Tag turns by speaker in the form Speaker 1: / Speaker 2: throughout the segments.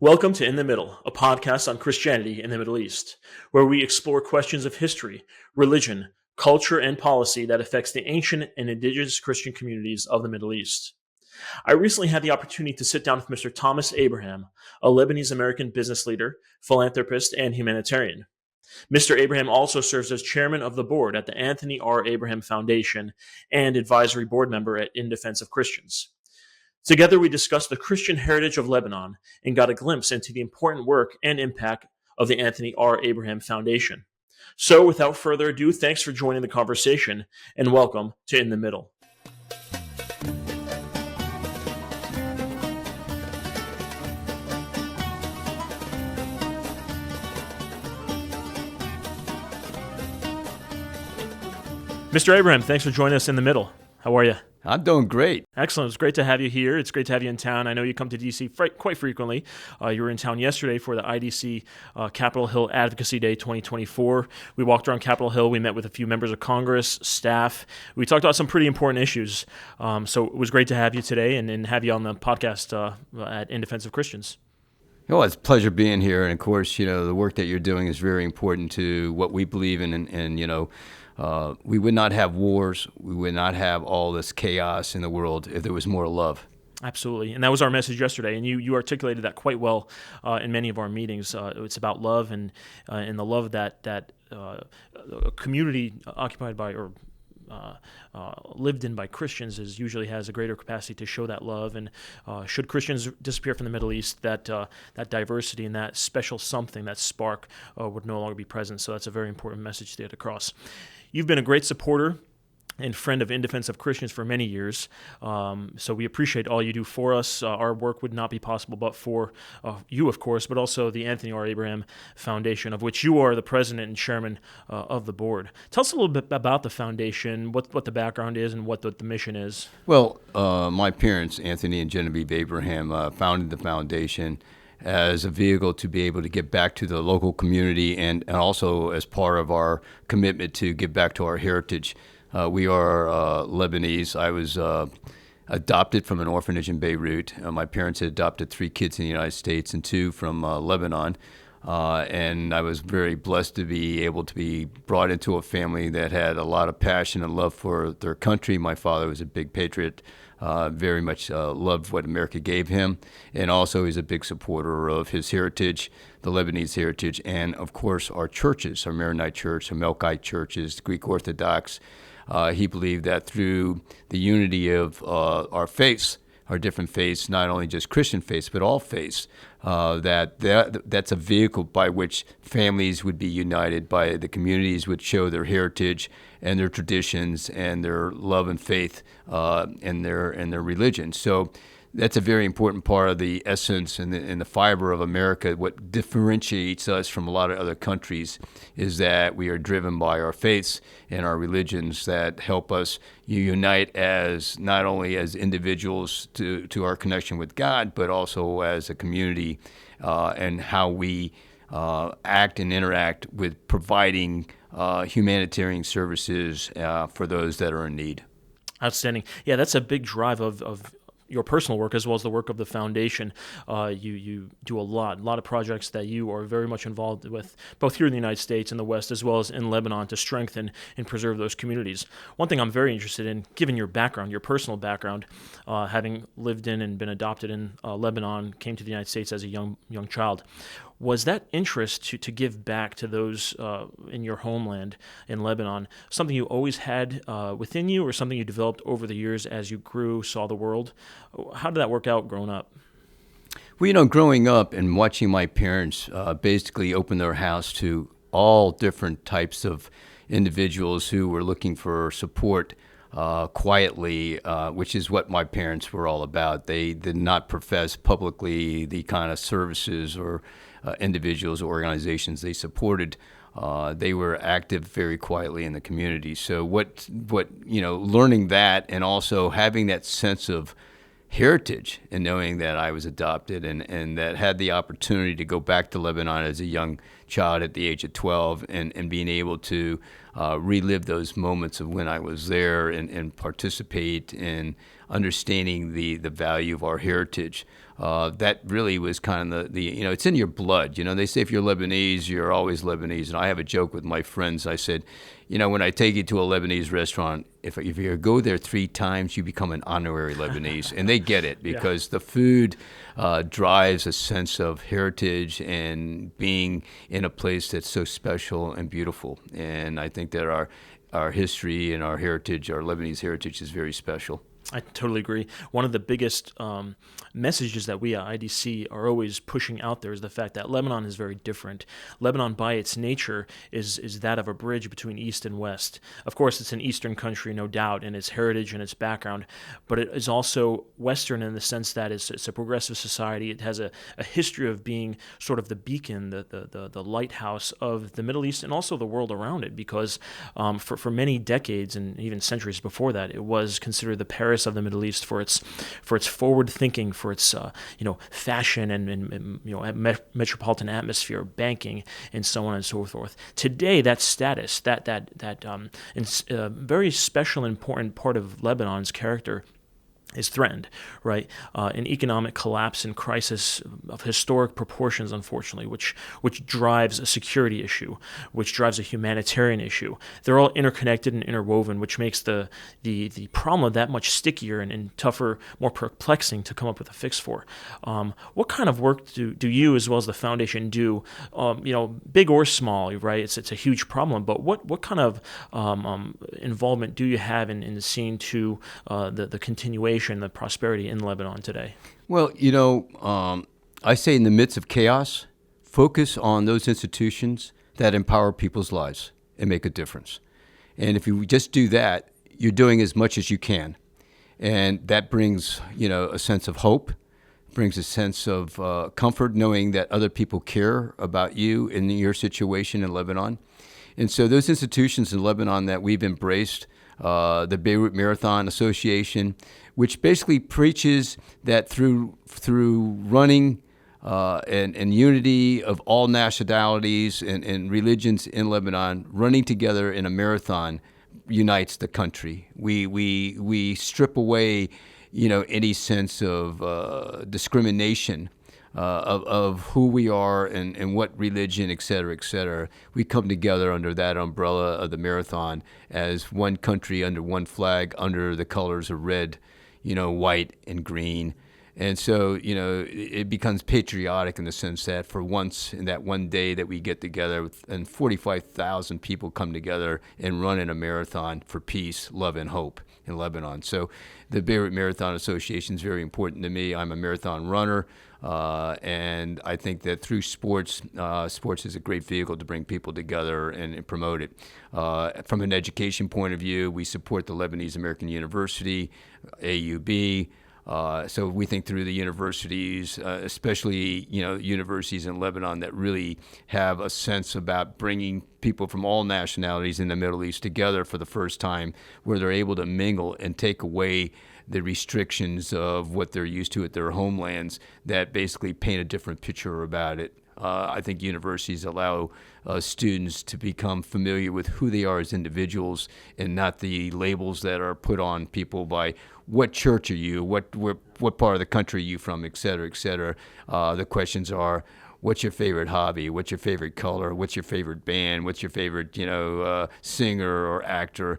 Speaker 1: Welcome to In the Middle, a podcast on Christianity in the Middle East, where we explore questions of history, religion, culture, and policy that affects the ancient and indigenous Christian communities of the Middle East. I recently had the opportunity to sit down with Mr. Thomas Abraham, a Lebanese-American business leader, philanthropist, and humanitarian. Mr. Abraham also serves as chairman of the board at the Anthony R. Abraham Foundation and advisory board member at In Defense of Christians. Together, we discussed the Christian heritage of Lebanon and got a glimpse into the important work and impact of the Anthony R. Abraham Foundation. So, without further ado, thanks for joining the conversation and welcome to In the Middle. Mr. Abraham, thanks for joining us in the middle. How are you?
Speaker 2: I'm doing great.
Speaker 1: Excellent. It's great to have you here. It's great to have you in town. I know you come to D.C. quite frequently. You were in town yesterday for the IDC Capitol Hill Advocacy Day 2024. We walked around Capitol Hill. We met with a few members of Congress, staff. We talked about some pretty important issues. So it was great to have you today and have you on the podcast at In Defense of Christians.
Speaker 2: Well, it's a pleasure being here. And of course, the work that you're doing is very important to what we believe in. And we would not have wars. We would not have all this chaos in the world if there was more love.
Speaker 1: Absolutely. And that was our message yesterday. And you articulated that quite well in many of our meetings. It's about love and the love that a community occupied by or lived in by Christians usually has a greater capacity to show that love. And should Christians disappear from the Middle East, that diversity and that special something, that spark, would no longer be present. So that's a very important message to get across. You've been a great supporter and friend of In Defense of Christians for many years. So we appreciate all you do for us. Our work would not be possible but for you, of course, but also the Anthony R. Abraham Foundation, of which you are the president and chairman of the board. Tell us a little bit about the foundation, what the background is, and what the mission is.
Speaker 2: Well, my parents, Anthony and Genevieve Abraham, founded the foundation as a vehicle to be able to give back to the local community and also as part of our commitment to give back to our heritage. We are Lebanese. I was adopted from an orphanage in Beirut. My parents had adopted 3 kids in the United States and 2 from Lebanon. And I was very blessed to be able to be brought into a family that had a lot of passion and love for their country. My father was a big patriot, very much loved what America gave him. And also he's a big supporter of his heritage, the Lebanese heritage, and of course our churches, our Maronite Church, our Melkite churches, Greek Orthodox. He believed that through the unity of our faiths, our different faiths, not only just Christian faiths, but all faiths, that's a vehicle by which families would be united, by the communities would show their heritage and their traditions and their love and faith and their religion. So that's a very important part of the essence and the fiber of America. What differentiates us from a lot of other countries is that we are driven by our faiths and our religions that help us unite as not only as individuals to our connection with God, but also as a community and how we act and interact with providing humanitarian services for those that are in need.
Speaker 1: Outstanding. Yeah, that's a big drive of your personal work as well as the work of the foundation. You do a lot of projects that you are very much involved with, both here in the United States and the West, as well as in Lebanon, to strengthen and preserve those communities. One thing I'm very interested in, given your background, your personal background, having lived in and been adopted in Lebanon, came to the United States as a young child, was that interest to give back to those in your homeland in Lebanon something you always had within you, or something you developed over the years as you grew, saw the world? How did that work out growing up?
Speaker 2: Well, growing up and watching my parents basically open their house to all different types of individuals who were looking for support quietly, which is what my parents were all about. They did not profess publicly the kind of services or individuals or organizations they supported. They were active very quietly in the community. So learning that and also having that sense of heritage and knowing that I was adopted and that had the opportunity to go back to Lebanon as a young child at the age of 12 and being able to relive those moments of when I was there and participate in understanding the value of our heritage that really was kind of the it's in your blood. They say if you're Lebanese, you're always Lebanese. And I have a joke with my friends. I said, when I take you to a Lebanese restaurant, if you go there 3 times, you become an honorary Lebanese. And they get it because the food drives a sense of heritage and being in a place that's so special and beautiful. And I think that our history and our heritage, our Lebanese heritage, is very special.
Speaker 1: I totally agree. One of the biggest messages that we at IDC are always pushing out there is the fact that Lebanon is very different. Lebanon, by its nature, is that of a bridge between East and West. Of course, it's an Eastern country, no doubt, in its heritage and its background, but it is also Western in the sense that it's a progressive society. It has a history of being sort of the beacon, the lighthouse of the Middle East and also the world around it, because for many decades and even centuries before that, it was considered the Paris of the Middle East for its forward thinking, for its fashion and metropolitan atmosphere, banking, and so on and so forth. Today, that status, that very special and important part of Lebanon's character is threatened, right? An economic collapse and crisis of historic proportions, unfortunately, which drives a security issue, which drives a humanitarian issue. They're all interconnected and interwoven, which makes the problem that much stickier and tougher, more perplexing to come up with a fix for. What kind of work do you, as well as the foundation, do? Big or small, right? It's a huge problem, but what kind of involvement do you have in seeing to the continuation, the prosperity in Lebanon today?
Speaker 2: Well, I say in the midst of chaos, focus on those institutions that empower people's lives and make a difference. And if you just do that, you're doing as much as you can. And that brings, a sense of hope, brings a sense of comfort knowing that other people care about you and your situation in Lebanon. And so those institutions in Lebanon that we've embraced, the Beirut Marathon Association, which basically preaches that through running and unity of all nationalities and religions in Lebanon, running together in a marathon unites the country. We strip away, any sense of discrimination of who we are and what religion, et cetera, et cetera. We come together under that umbrella of the marathon as one country under one flag, under the colors of red, white and green. And so, it becomes patriotic in the sense that for once in that one day that we get together and 45,000 people come together and run in a marathon for peace, love, and hope in Lebanon. So the Beirut Marathon Association is very important to me. I'm a marathon runner. And I think that through sports is a great vehicle to bring people together and promote it. From an education point of view, we support the Lebanese-American University, AUB. So we think through the universities, especially universities in Lebanon that really have a sense about bringing people from all nationalities in the Middle East together for the first time, where they're able to mingle and take away the restrictions of what they're used to at their homelands that basically paint a different picture about it. I think universities allow students to become familiar with who they are as individuals and not the labels that are put on people by what church are you, what part of the country are you from, et cetera, et cetera. The questions are, what's your favorite hobby? What's your favorite color? What's your favorite band? What's your favorite, singer or actor?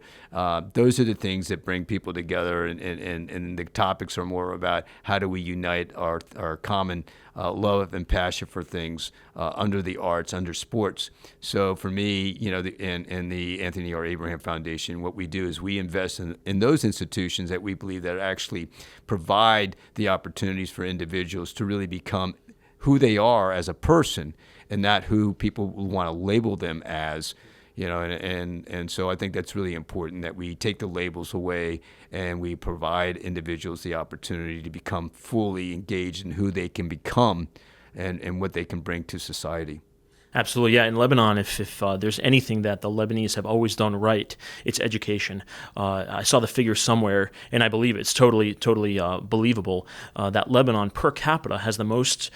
Speaker 2: Those are the things that bring people together, and the topics are more about how do we unite our common love and passion for things under the arts, under sports. So for me, and the Anthony R. Abraham Foundation, what we do is we invest in those institutions that we believe that actually provide the opportunities for individuals to really become who they are as a person and not who people want to label them as, and so I think that's really important that we take the labels away and we provide individuals the opportunity to become fully engaged in who they can become and what they can bring to society.
Speaker 1: Absolutely, yeah. In Lebanon, if there's anything that the Lebanese have always done right, it's education. I saw the figure somewhere, and I believe it's totally believable that Lebanon per capita has the most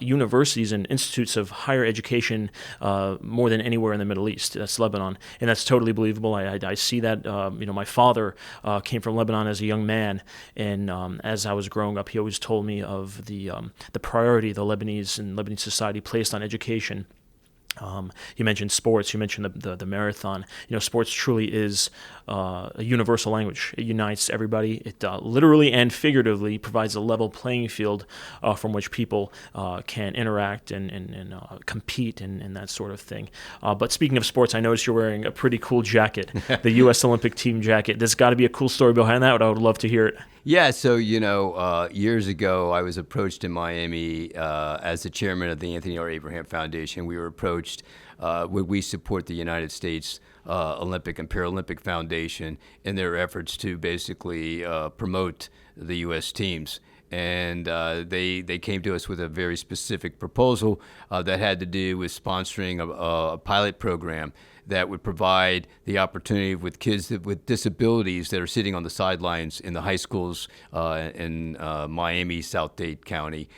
Speaker 1: universities and institutes of higher education more than anywhere in the Middle East. That's Lebanon, and that's totally believable. I see that. My father came from Lebanon as a young man, and as I was growing up, he always told me of the priority the Lebanese and Lebanese society placed on education. You mentioned sports. You mentioned the marathon. Sports truly is a universal language. It unites everybody. It literally and figuratively provides a level playing field from which people can interact and compete and that sort of thing. But speaking of sports, I noticed you're wearing a pretty cool jacket, the U.S. Olympic team jacket. There's got to be a cool story behind that. I would love to hear it.
Speaker 2: Yeah, so, years ago, I was approached in Miami as the chairman of the Anthony R. Abraham Foundation. We were approached, would we support the United States Olympic and Paralympic Foundation in their efforts to basically promote the U.S. teams. And they came to us with a very specific proposal that had to do with sponsoring a pilot program that would provide the opportunity with kids with disabilities that are sitting on the sidelines in the high schools in Miami, South-Dade County.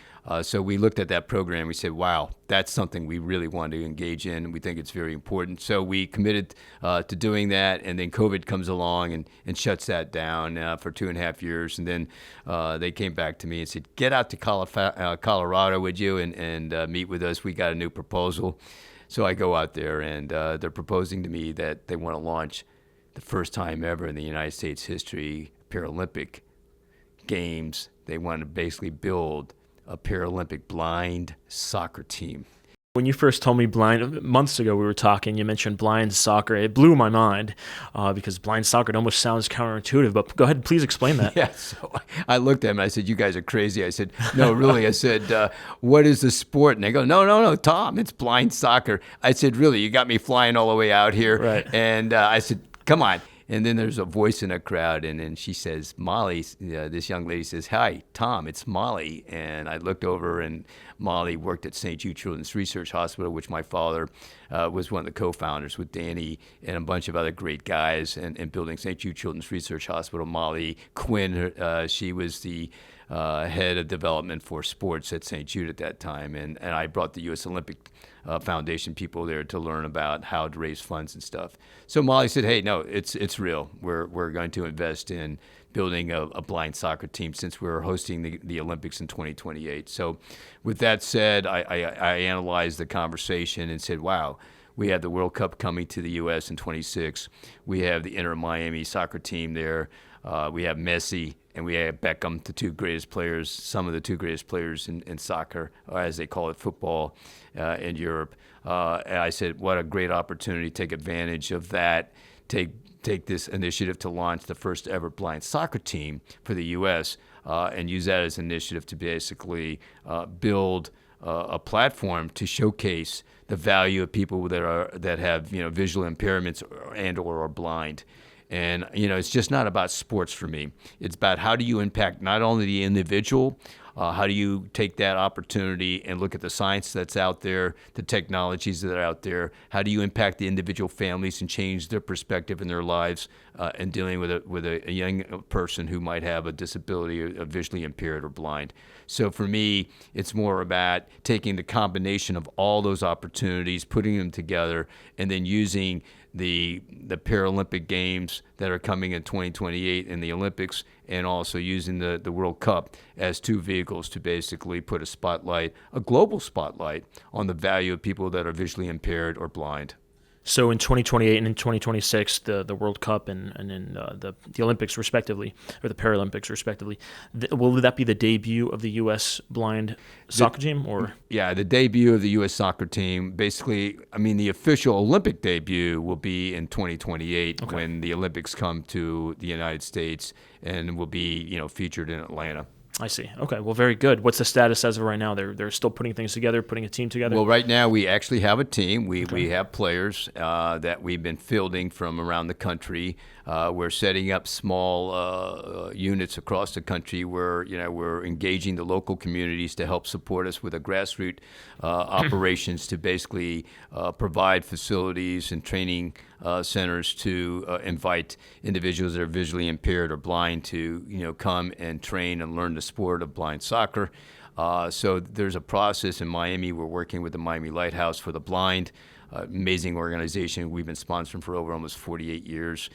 Speaker 2: So we looked at that program. We said, wow, that's something we really want to engage in. We think it's very important. So we committed to doing that. And then COVID comes along and shuts that down for 2.5 years. And then they came back to me and said, get out to Colorado, would you, and meet with us. We got a new proposal. So I go out there, and they're proposing to me that they want to launch the first time ever in the United States history Paralympic Games. They want to basically build a Paralympic blind soccer team.
Speaker 1: When you first told me blind, months ago we were talking, you mentioned blind soccer. It blew my mind because blind soccer almost sounds counterintuitive, but go ahead and please explain that.
Speaker 2: Yeah, so I looked at them and I said, you guys are crazy. I said, no, really. I said, what is the sport? And they go, no, Tom, it's blind soccer. I said, really, you got me flying all the way out here.
Speaker 1: Right.
Speaker 2: And I said, come on. And then there's a voice in a crowd, and then she says, Molly, this young lady says, hi, Tom, it's Molly. And I looked over, and Molly worked at St. Jude Children's Research Hospital, which my father was one of the co-founders with Danny and a bunch of other great guys in building St. Jude Children's Research Hospital. Molly Quinn, she was the head of development for sports at St. Jude at that time. And I brought the U.S. Olympic Foundation people there to learn about how to raise funds and stuff. So Molly said, hey, no, it's real. We're going to invest in building a blind soccer team since we're hosting the Olympics in 2028. So with that said, I analyzed the conversation and said, wow, we have the World Cup coming to the U.S. in 26. We have the Inter Miami soccer team there. We have Messi and we have Beckham, the two greatest players, some of the two greatest players in soccer, or as they call it, football in Europe. And I said, what a great opportunity to take advantage of that, take this initiative to launch the first ever blind soccer team for the U.S. And use that as an initiative to basically build a platform to showcase the value of people that have visual impairments and/or are blind. And it's just not about sports for me. It's about how do you impact not only the individual, how do you take that opportunity and look at the science that's out there, the technologies that are out there? How do you impact the individual families and change their perspective in their lives and dealing with a young person who might have a disability, visually impaired or blind? So for me, it's more about taking the combination of all those opportunities, putting them together, and then using the Paralympic Games that are coming in 2028 in the Olympics, and also using the World Cup as two vehicles to basically put a global spotlight on the value of people that are visually impaired or blind.
Speaker 1: So in 2028 and in 2026, the World Cup and then the Olympics respectively, or the Paralympics respectively, will that be the debut of the U.S. blind soccer team? Or
Speaker 2: yeah, the debut of the U.S. soccer team. Basically, the official Olympic debut will be in 2028 when the Olympics come to the United States and will be featured in Atlanta.
Speaker 1: I see. Okay. Well, very good. What's the status as of right now? They're still putting things together, putting a team together?
Speaker 2: Well, right now we actually have a team. We have players that we've been fielding from around the country. We're setting up small units across the country where we're engaging the local communities to help support us with a grassroots operations to basically provide facilities and training centers to invite individuals that are visually impaired or blind to come and train and learn the sport of blind soccer. So there's a process in Miami. We're working with the Miami Lighthouse for the Blind, amazing organization. We've been sponsoring for over almost 48 years.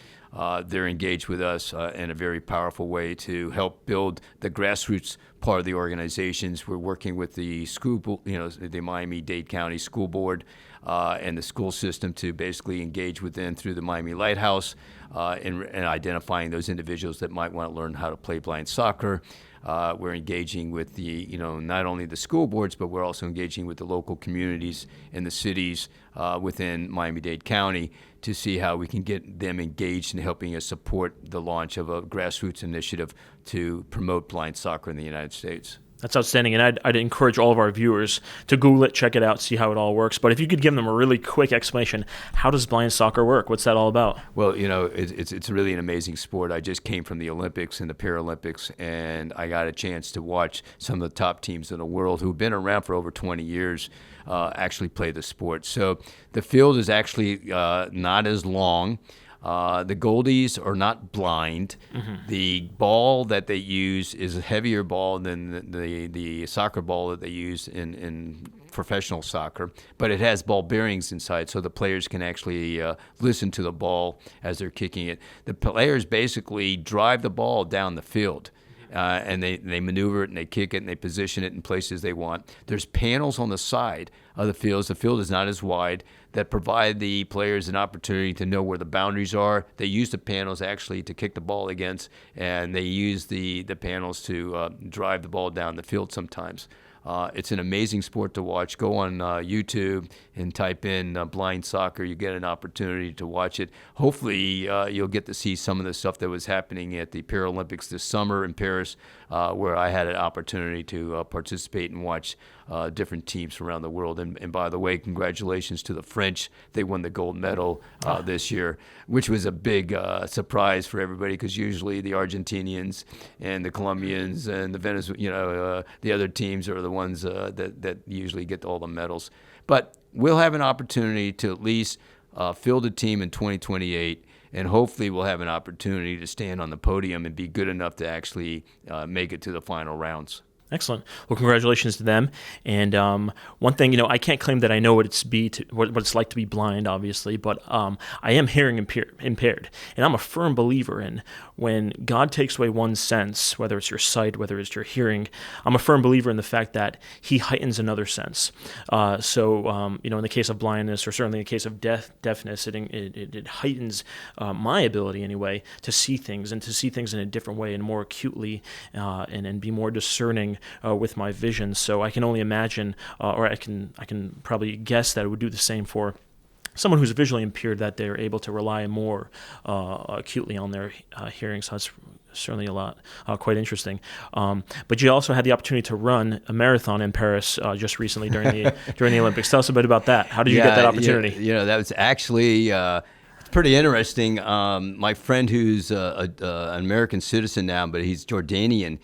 Speaker 2: They're engaged with us in a very powerful way to help build the grassroots part of the organizations. We're working with the school, the Miami-Dade County School Board and the school system to basically engage with them through the Miami Lighthouse in identifying those individuals that might want to learn how to play blind soccer. We're engaging with the, not only the school boards, but we're also engaging with the local communities and the cities within Miami-Dade County to see how we can get them engaged in helping us support the launch of a grassroots initiative to promote blind soccer in the United States.
Speaker 1: That's outstanding, and I'd encourage all of our viewers to Google it, check it out, see how it all works. But if you could give them a really quick explanation, how does blind soccer work? What's that all about?
Speaker 2: Well, it's really an amazing sport. I just came from the Olympics and the Paralympics, and I got a chance to watch some of the top teams in the world who've been around for over 20 years actually play the sport. So the field is actually not as long. The goldies are not blind. Mm-hmm. The ball that they use is a heavier ball than the soccer ball that they use in professional soccer, but it has ball bearings inside, so the players can actually listen to the ball as they're kicking it. The players basically drive the ball down the field. And they maneuver it and they kick it and they position it in places they want. There's panels on the side of the fields. The field is not as wide that provide the players an opportunity to know where the boundaries are. They use the panels actually to kick the ball against, and they use the panels to drive the ball down the field sometimes. It's an amazing sport to watch. Go on YouTube and type in blind soccer. You get an opportunity to watch it. Hopefully, you'll get to see some of the stuff that was happening at the Paralympics this summer in Paris, where I had an opportunity to participate and watch different teams around the world. And by the way, congratulations to the French. They won the gold medal this year, which was a big surprise for everybody because usually the Argentinians and the Colombians and the the other teams are the ones that usually get all the medals. But we'll have an opportunity to at least field a team in 2028, and hopefully we'll have an opportunity to stand on the podium and be good enough to actually make it to the final rounds.
Speaker 1: Excellent. Well, congratulations to them. And one thing, I can't claim that I know what it's like to be blind, obviously, but I am hearing impaired. And I'm a firm believer in when God takes away one sense, whether it's your sight, whether it's your hearing, I'm a firm believer in the fact that He heightens another sense. So, in the case of blindness, or certainly in the case of deafness, it heightens my ability anyway to see things and to see things in a different way and more acutely and be more discerning with my vision. So I can only imagine, or I can probably guess that it would do the same for someone who's visually impaired, that they're able to rely more acutely on their hearing. So that's certainly a lot, quite interesting. But you also had the opportunity to run a marathon in Paris just recently during the Olympics. Tell us a bit about that. How did you get that opportunity?
Speaker 2: That was actually it's pretty interesting. My friend, who's an American citizen now, but he's Jordanian.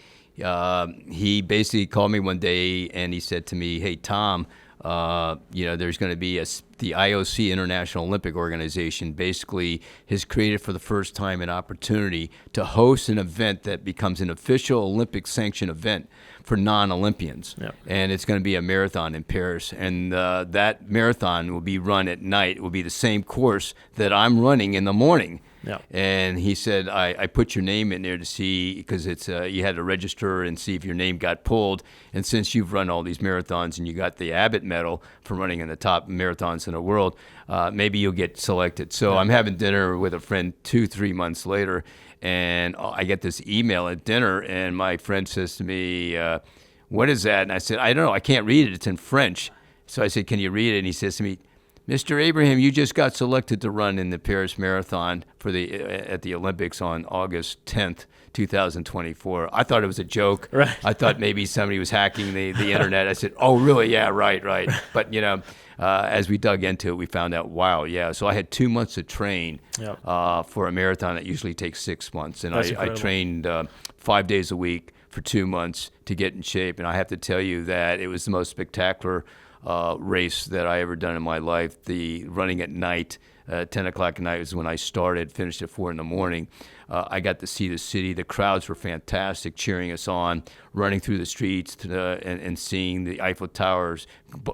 Speaker 2: He basically called me one day and he said to me, "Hey, Tom, there's going to be the IOC, International Olympic Organization, basically has created for the first time an opportunity to host an event that becomes an official Olympic sanctioned event for non-Olympians. Yep. And it's going to be a marathon in Paris. And that marathon will be run at night. It will be the same course that I'm running in the morning." Yeah. And he said, I put your name in there to see, because it's you had to register and see if your name got pulled. And since you've run all these marathons and you got the Abbott medal for running in the top marathons in the world, maybe you'll get selected. So I'm having dinner with a friend 2-3 months later, and I get this email at dinner, and my friend says to me, "What is that?" And I said, "I don't know. I can't read it. It's in French." So I said, "Can you read it?" And he says to me, Mr. Abraham, you just got selected to run in the Paris Marathon at the Olympics on August 10th, 2024. I thought it was a joke.
Speaker 1: Right.
Speaker 2: I thought maybe somebody was hacking the internet. I said, oh, really? Yeah, right. But, as we dug into it, we found out, wow, yeah. So I had 2 months to train for a marathon that usually takes 6 months. And I trained 5 days a week for 2 months to get in shape. And I have to tell you that it was the most spectacular race that I ever done in my life. The running at night, 10 o'clock at night was when I started, finished at 4 in the morning. I got to see the city. The crowds were fantastic, cheering us on, running through the streets and seeing the Eiffel Towers,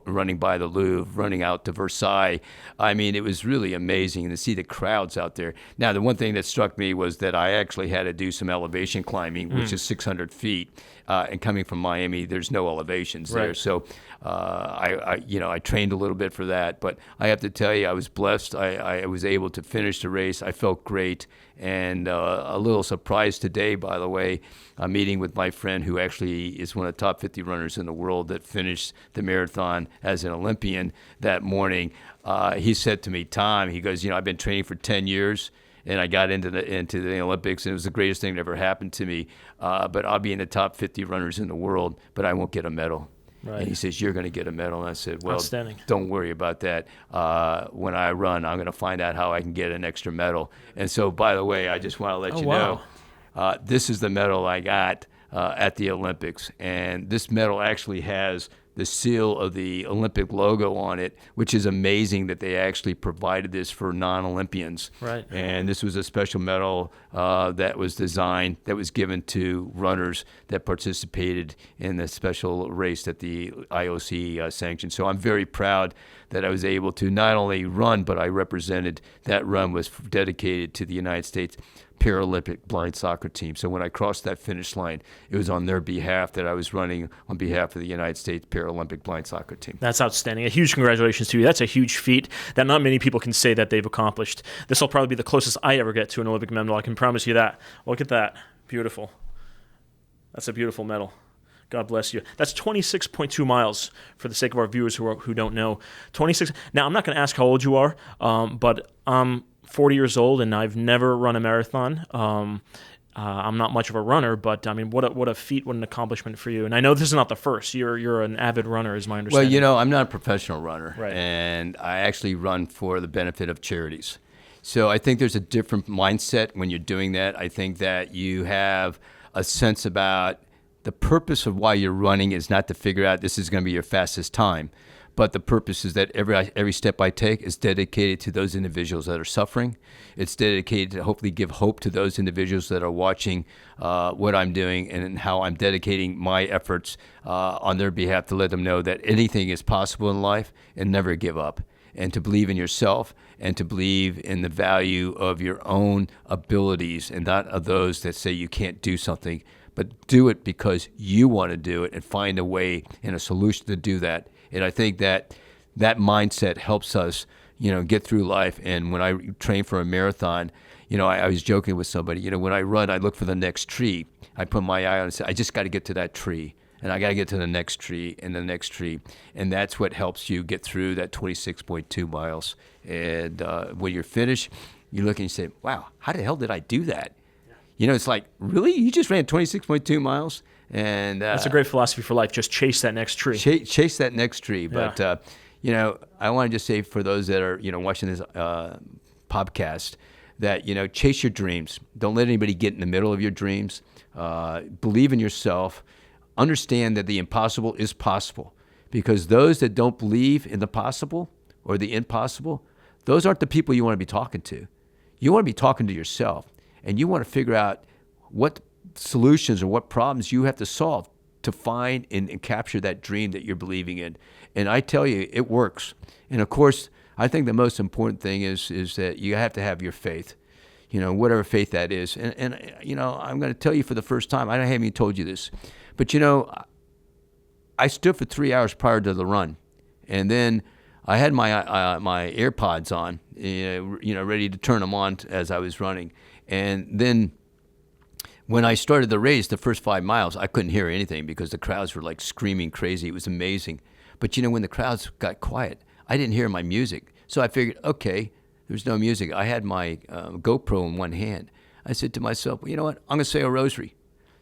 Speaker 2: running by the Louvre, running out to Versailles. I mean, it was really amazing to see the crowds out there. Now, the one thing that struck me was that I actually had to do some elevation climbing, which is 600 feet. And coming from Miami, there's no elevations there. So I trained a little bit for that. But I have to tell you, I was blessed. I was able to finish the race. I felt great. And a little surprised today, by the way, I'm meeting with my friend who actually is one of the top 50 runners in the world that finished the marathon as an Olympian that morning. He said to me, Tom, he goes, I've been training for 10 years. And I got into the Olympics, and it was the greatest thing that ever happened to me. But I'll be in the top 50 runners in the world, but I won't get a medal. Right. And he says, you're going to get a medal. And I said, well, don't worry about that. When I run, I'm going to find out how I can get an extra medal. And so, by the way, I just want to let you know, this is the medal I got at the Olympics. And this medal actually has the seal of the Olympic logo on it, which is amazing that they actually provided this for non-Olympians. Right. And this was a special medal that was designed, that was given to runners that participated in the special race that the IOC sanctioned. So I'm very proud that I was able to not only run, but I represented, that run was dedicated to the United States Paralympic blind soccer team. So when I crossed that finish line, it was on their behalf that I was running on behalf of the United States Paralympic blind soccer team.
Speaker 1: That's outstanding. A huge congratulations to you. That's a huge feat that not many people can say that they've accomplished. This will probably be the closest I ever get to an Olympic medal. I can promise you that. Look at that. Beautiful. That's a beautiful medal. God bless you. That's 26.2 miles for the sake of our viewers who don't know. 26. Now, I'm not going to ask how old you are, but I'm 40 years old, and I've never run a marathon. I'm not much of a runner, but I mean, what a feat, what an accomplishment for you. And I know this is not the first. You're an avid runner, is my understanding.
Speaker 2: Well, I'm not a professional runner,
Speaker 1: right,
Speaker 2: and I actually run for the benefit of charities. So I think there's a different mindset when you're doing that. I think that you have a sense about the purpose of why you're running is not to figure out this is going to be your fastest time. But the purpose is that every step I take is dedicated to those individuals that are suffering. It's dedicated to hopefully give hope to those individuals that are watching what I'm doing and how I'm dedicating my efforts on their behalf to let them know that anything is possible in life and never give up. And to believe in yourself and to believe in the value of your own abilities and not of those that say you can't do something, but do it because you want to do it and find a way and a solution to do that. And I think that mindset helps us, get through life. And when I train for a marathon, I was joking with somebody, when I run, I look for the next tree. I put my eye on it and say, I just got to get to that tree. And I got to get to the next tree and the next tree. And that's what helps you get through that 26.2 miles. And when you're finished, you look and you say, wow, how the hell did I do that? It's like, really? You just ran 26.2 miles? And
Speaker 1: that's a great philosophy for life. Just chase that next tree.
Speaker 2: Chase that next tree. But, I want to just say for those that are, watching this podcast that, chase your dreams. Don't let anybody get in the middle of your dreams. Believe in yourself. Understand that the impossible is possible. Because those that don't believe in the possible or the impossible, those aren't the people you want to be talking to. You want to be talking to yourself. And you want to figure out what solutions or what problems you have to solve to find and capture that dream that you're believing in. And I tell you, it works. And of course, I think the most important thing is that you have to have your faith, whatever faith that is. And I'm going to tell you for the first time, I haven't even told you this, but I stood for 3 hours prior to the run. And then I had my AirPods on, ready to turn them on as I was running. And then when I started the race, the first 5 miles, I couldn't hear anything because the crowds were like screaming crazy. It was amazing. But when the crowds got quiet, I didn't hear my music. So I figured, okay, there's no music. I had my GoPro in one hand. I said to myself, well, you know what? I'm going to say a rosary.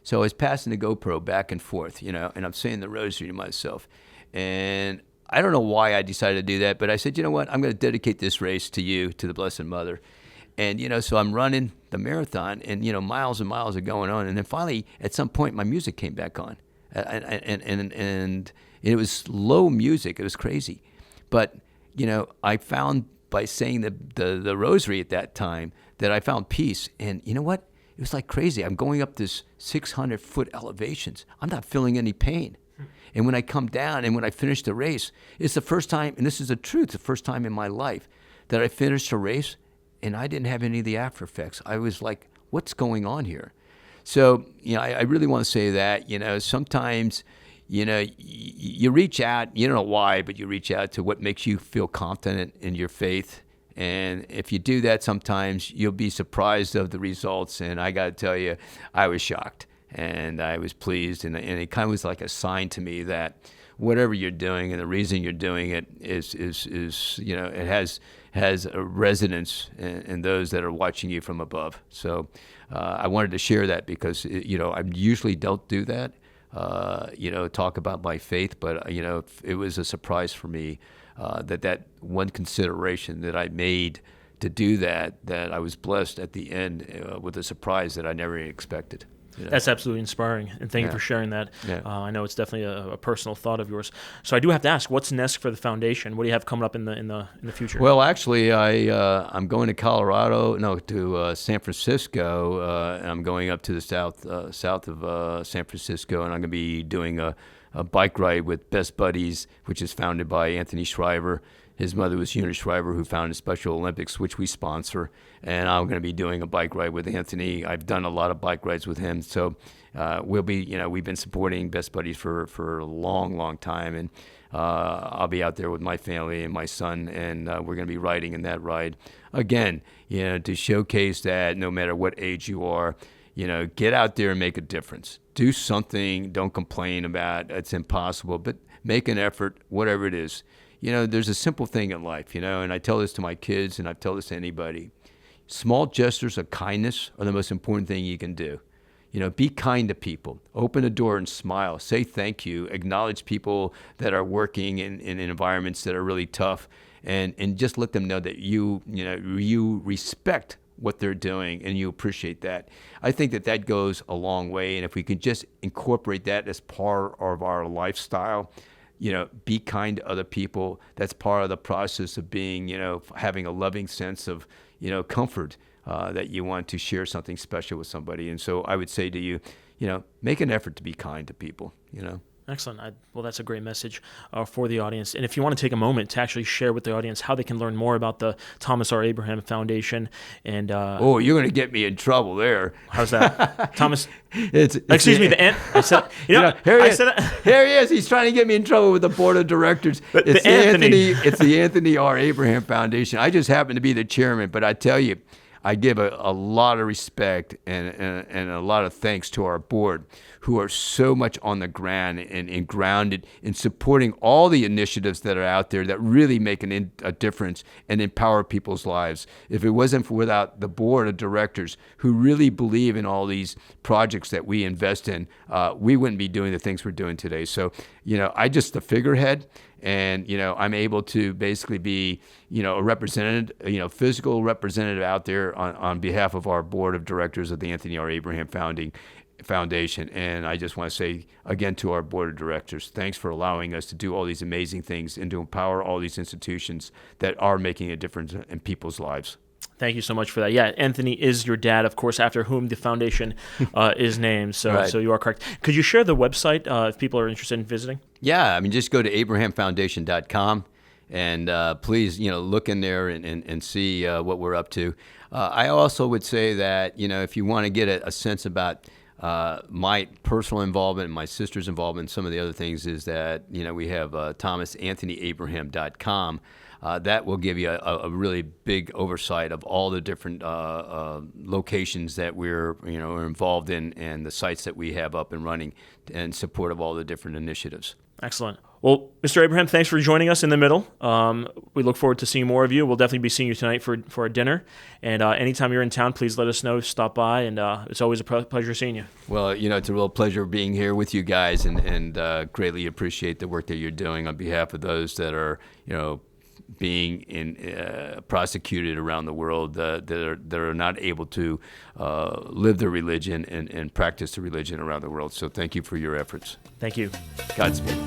Speaker 2: So I was passing the GoPro back and forth, and I'm saying the rosary to myself. And I don't know why I decided to do that, but I said, you know what? I'm going to dedicate this race to you, to the Blessed Mother. And, so I'm running the marathon, and, miles and miles are going on. And then finally, at some point, my music came back on. And it was low music. It was crazy. But, I found by saying the rosary at that time that I found peace. And you know what? It was like crazy. I'm going up this 600-foot elevations. I'm not feeling any pain. And when I come down and when I finish the race, it's the first time, and this is the truth, the first time in my life that I finished a race and I didn't have any of the after effects. I was like, what's going on here? So, I really want to say that, sometimes, you reach out, you don't know why, but you reach out to what makes you feel confident in your faith. And if you do that, sometimes you'll be surprised of the results. And I got to tell you, I was shocked and I was pleased. And it kind of was like a sign to me that whatever you're doing and the reason you're doing it is it has a resonance in those that are watching you from above. So I wanted to share that because, I usually don't do that, talk about my faith. But, it was a surprise for me. That one consideration that I made to do that I was blessed at the end with a surprise that I never expected.
Speaker 1: That's absolutely inspiring, and thank you for sharing that.
Speaker 2: Yeah.
Speaker 1: I know it's definitely a personal thought of yours. So I do have to ask, what's next for the foundation? What do you have coming up in the future?
Speaker 2: Well, actually, I'm going to to San Francisco. And I'm going up to the south of San Francisco, and I'm going to be doing a bike ride with Best Buddies, which is founded by Anthony Shriver. His mother was Eunice Shriver, who founded Special Olympics, which we sponsor. And I'm going to be doing a bike ride with Anthony. I've done a lot of bike rides with him. So we'll be, we've been supporting Best Buddies for a long, long time. And I'll be out there with my family and my son, and we're going to be riding in that ride. Again, to showcase that no matter what age you are, get out there and make a difference. Do something. Don't complain about it's impossible, but make an effort, whatever it is. There's a simple thing in life, and I tell this to my kids and I tell this to anybody. Small gestures of kindness are the most important thing you can do. Be kind to people. Open a door and smile. Say thank you. Acknowledge people that are working in environments that are really tough, and just let them know that you respect what they're doing and you appreciate that. I think that goes a long way, and if we could just incorporate that as part of our lifestyle, be kind to other people. That's part of the process of being, having a loving sense of, comfort, that you want to share something special with somebody. And so I would say to you, make an effort to be kind to people,
Speaker 1: Excellent. Well, that's a great message for the audience. And if you want to take a moment to actually share with the audience how they can learn more about the Thomas R. Abraham Foundation, and
Speaker 2: you're going to get me in trouble there.
Speaker 1: How's that, Thomas?
Speaker 2: Excuse
Speaker 1: me. I said,
Speaker 2: here he is. He's trying to get me in trouble with the board of directors. It's the Anthony R. Abraham Foundation. I just happen to be the chairman, but I tell you, I give a lot of respect and a lot of thanks to our board, who are so much on the ground and grounded in supporting all the initiatives that are out there that really make a difference and empower people's lives. If it wasn't without the board of directors who really believe in all these projects that we invest in, we wouldn't be doing the things we're doing today. So, I just the figurehead. And, I'm able to basically be, a representative, physical representative out there on behalf of our board of directors of the Anthony R. Abraham Foundation. And I just want to say again to our board of directors, thanks for allowing us to do all these amazing things and to empower all these institutions that are making a difference in people's lives.
Speaker 1: Thank you so much for that. Yeah, Anthony is your dad, of course, after whom the foundation is named. So,
Speaker 2: right.
Speaker 1: So you are correct. Could you share the website if people are interested in visiting?
Speaker 2: Yeah, just go to abrahamfoundation.com and please, look in there and see what we're up to. I also would say that, if you want to get a sense about my personal involvement and my sister's involvement in some of the other things, is that, we have thomasanthonyabraham.com. That will give you a really big oversight of all the different locations that we're are involved in, and the sites that we have up and running in support of all the different initiatives.
Speaker 1: Excellent. Well, Mr. Abraham, thanks for joining us in the middle. We look forward to seeing more of you. We'll definitely be seeing you tonight for a dinner. And anytime you're in town, please let us know. Stop by, and it's always a pleasure seeing you.
Speaker 2: Well, it's a real pleasure being here with you guys, and greatly appreciate the work that you're doing on behalf of those that are, being prosecuted around the world, that are not able to live their religion and practice the religion around the world. So thank you for your efforts.
Speaker 1: Thank you.
Speaker 2: Godspeed.